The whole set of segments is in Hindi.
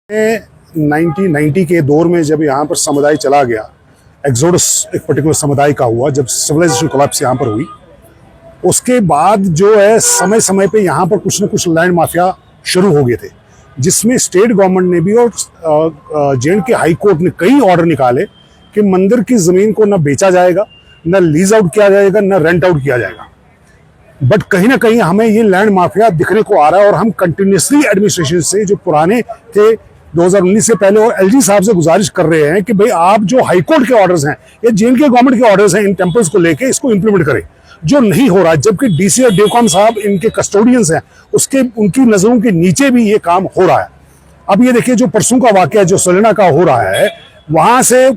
1990 के दौर में जब यहाँ पर समुदाय चला गया, एक्सोडस एक पर्टिकुलर समुदाय का हुआ, जब सिविलाइजेशन कोलैप्स यहाँ पर हुई, उसके बाद जो है समय समय पे यहाँ पर कुछ न कुछ लैंड माफिया शुरू हो गए थे, जिसमें स्टेट गवर्नमेंट ने भी और जे.एंड.के हाई कोर्ट ने कई ऑर्डर निकाले कि मंदिर की ज़मीन को न बेचा जाएगा, न लीज आउट किया जाएगा, न रेंट आउट किया जाएगा। बट कहीं ना कहीं हमें ये लैंड माफिया दिखने को आ रहा है और हम कंटिन्यूसली एडमिनिस्ट्रेशन से, जो पुराने थे 2019 से पहले, और एलजी साहब से गुजारिश कर रहे हैं कि भाई आप जो हाई कोर्ट के ऑर्डर्स हैं या जे.एंड.के गवर्नमेंट के ऑर्डर्स हैं इन टेम्पल्स को लेके, इसको इंप्लीमेंट करें, जो नहीं हो रहा है। जबकि डीसी और डेवकॉम साहब इनके कस्टोडियंस हैं, उनकी नजरों के नीचे भी ये काम हो रहा है। अब ये देखिए, जो परसों का वाकया जो सलेना का हो रहा है, वहां से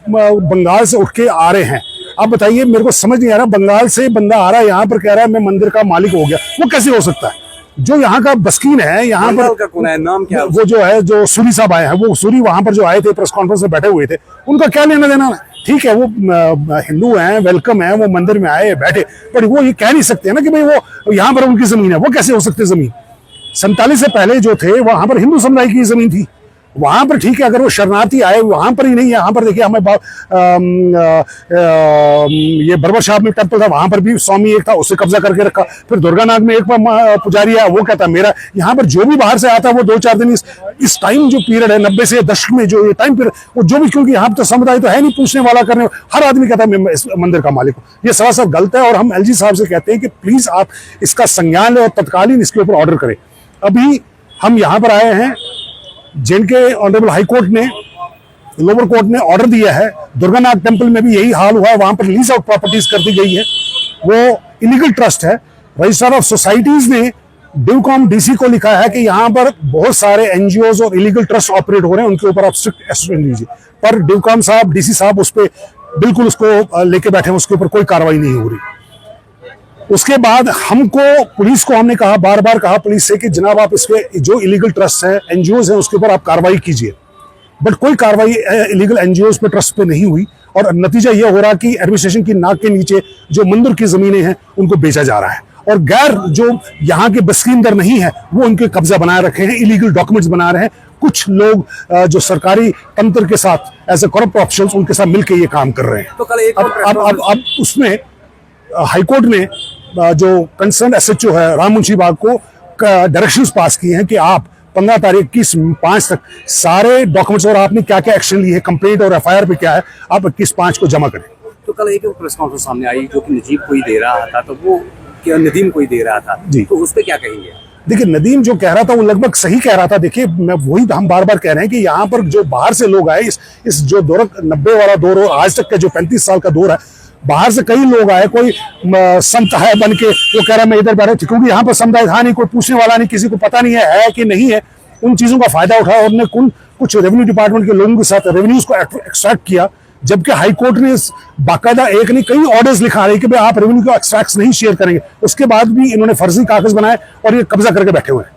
बंगाल से उठ के आ रहे हैं। अब बताइए, मेरे को समझ नहीं आ रहा, बंगाल से बंदा आ रहा है यहाँ पर कह रहा है मैं मंदिर का मालिक हो गया, वो कैसे हो सकता है? जो यहाँ का बस्कीन है, यहाँ पर का कौन है, नाम क्या है? वो जो है, जो सूरी साहब आए हैं, वो सूरी वहां पर जो आए थे प्रेस कॉन्फ्रेंस में बैठे हुए थे, उनका क्या लेना देना है? ठीक है, वो हिंदू हैं, वेलकम है, वो मंदिर में आए बैठे, पर वो ये कह नहीं सकते ना कि भाई वो यहाँ पर उनकी जमीन है। वो कैसे हो सकती जमीन? 47 से पहले जो थे वहां पर हिंदू समुदाय की जमीन थी, वहां पर ठीक है। अगर वो शरणार्थी आए वहां पर ही नहीं, यहाँ पर देखिए हमें ये बरबर साहब में टेम्पल था, वहां पर भी स्वामी एक था, उससे कब्जा करके रखा। फिर दुर्गानाग में एक पुजारी है, वो कहता मेरा। यहाँ पर जो भी बाहर से आता है वो 2-4 दिन इस टाइम जो पीरियड है 90 से दशक में, जो ये टाइम पीरियड, वो जो भी, क्योंकि यहाँ पर तो समुदाय तो है नहीं पूछने वाला करने, हर आदमी कहता है मैं इस मंदिर का मालिक हूँ। ये सरासर गलत है और हम एलजी साहब से कहते हैं कि प्लीज आप इसका संज्ञान लें और तत्कालीन इसके ऊपर ऑर्डर करें। अभी हम यहाँ पर आए हैं, जे.एंड.के ऑनरेबल हाई कोर्ट ने, लोअर कोर्ट ने ऑर्डर दिया है, दुर्गानाथ टेम्पल में भी यही हाल हुआ है, वहां पर लीज आउट प्रॉपर्टीज कर दी गई है, वो इलीगल ट्रस्ट है। रजिस्ट्रार ऑफ सोसाइटीज ने डिवकॉम डीसी को लिखा है कि यहाँ पर बहुत सारे एनजीओज और इलीगल ट्रस्ट ऑपरेट हो रहे हैं, उनके ऊपर आप स्ट्रिक्ट एक्शन लीजिए। पर डिवकॉम साहब, डीसी साहब उस पर बिल्कुल उसको लेके बैठे हैं, उसके ऊपर कोई कार्रवाई नहीं हो रही। उसके बाद पुलिस को हमने कहा, बार बार कहा पुलिस से कि जनाब आप इसके जो इलीगल ट्रस्ट हैं, एनजीओज हैं, उसके ऊपर आप कार्रवाई कीजिए। बट कोई कार्रवाई इलीगल एनजीओज पे, ट्रस्ट पे नहीं हुई, और नतीजा ये हो रहा कि एडमिनिस्ट्रेशन की नाक के नीचे जो मंदिर की जमीनें हैं उनको बेचा जा रहा है, और गैर जो यहाँ के बस्कीनदर नहीं है वो उनके कब्जा बनाए रखे हैं, इलीगल डॉक्यूमेंट्स बना रहे हैं। कुछ लोग जो सरकारी तंत्र के साथ एज ए करप्ट ऑफिशियल्स, उनके साथ मिलकर ये काम कर रहे हैं। तो कल एक अब उसमें हाईकोर्ट ने जो कंसर्न एसएचओ है राममुंशी बाग को डायरेक्शंस पास किए हैं कि आप 15 तारीख 21/5 तक सारे डॉक्यूमेंट्स, और आपने क्या क्या एक्शन लिए है, कंप्लेंट और एफआईआर पे क्या है, आप 21/5 को जमा करें। तो कल एक प्रेस कॉन्फ्रेंस सामने आई जो कि नजीब कोई दे रहा था, तो वो क्या नदीम कोई दे रहा था जी, तो उस पर क्या कहेंगे? देखिए, नदीम जो कह रहा था वो लगभग सही कह रहा था। देखिए, मैं वही हम बार बार कह रहे हैं कि यहाँ पर जो बाहर से लोग आए, इस जो दौर 90 वाला दौर और आज तक का जो 35 साल का दौर है, बाहर से कई लोग आए, कोई संत है बन के, वो कह रहा है मैं इधर बैठा, क्योंकि यहाँ पर समुदाय था नहीं, कोई पूछने वाला नहीं, किसी को पता नहीं है कि नहीं है। उन चीजों का फायदा उठाया और उन्होंने कुछ रेवेन्यू डिपार्टमेंट के लोगों के साथ रेवेन्यूज को एक्सट्रैक्ट किया, जबकि हाई कोर्ट ने बाकायदा एक नहीं कई ऑर्डर्स लिखा रहे कि भाई आप रेवेन्यू को एक्सट्रैक्ट नहीं शेयर करेंगे। उसके बाद भी इन्होंने फर्जी कागज बनाए और ये कब्जा करके बैठे हुए हैं।